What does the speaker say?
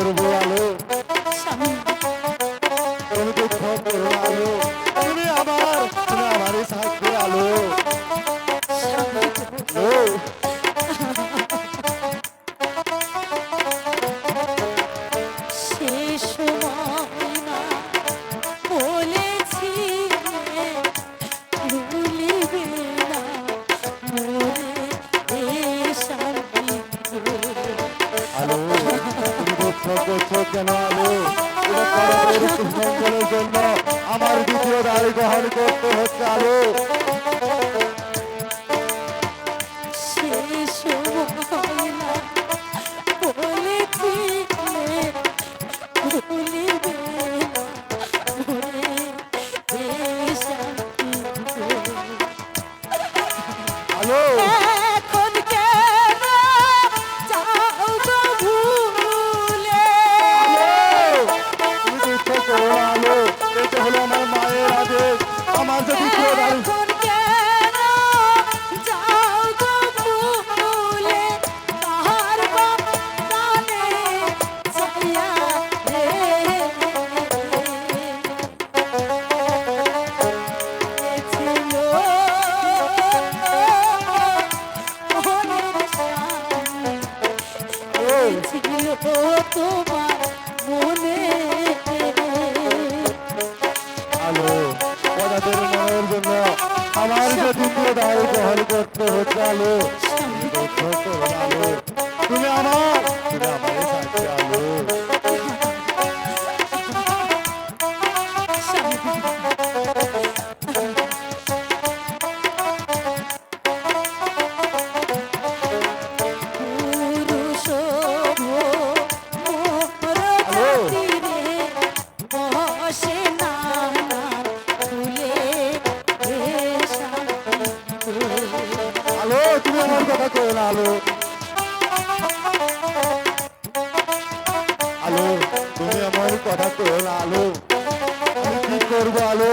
করবো আলো? স্বামী তুমি দুঃখ করো আলো, তুমি আমারই থাকবে আলো। স্বামী ও, সে সময় না বলেছিলে ভুলিবে না মোরে এ স্বামী গো। আলো তুমি দুঃখ করছো কেন আলো? এটা পরমের মঙ্গলের জন্য আমার দ্বিতীয় দায় গ্রহণ করতে হচ্ছে আলো। সে সময় না বলেছিলে ভুলিবে না মোরে এ স্বামী গো। আলো এখন কেন যাও গো ভুলে? তুমি দুঃখ করো না আলো, এটা হলো আমার মায়ের আদেশ। আমার যে দ্বিতীয় দায় এখন কেন যাও গো ভুলে? কাহার বাপ প্রাণে চাইয়া রে ছিল মনের স্বামী, ছিল তোমার মনে। আলো ওনাদের মনের জন্য আমার যে দ্বিতীয় দায় গ্রহণ করতে হচ্ছে আলো। তুমি দুঃখ করো না আলো, তুমি আমারই থাকবে আলো। পুরুষ মোর আলো খাতিরে বসে নানা ফুলে হে স্বামী গো। আলো তুমি আমার কথা করো না আলো। আলো তুমি আমার কথা করো না আলো, আমি কি করবো আলো?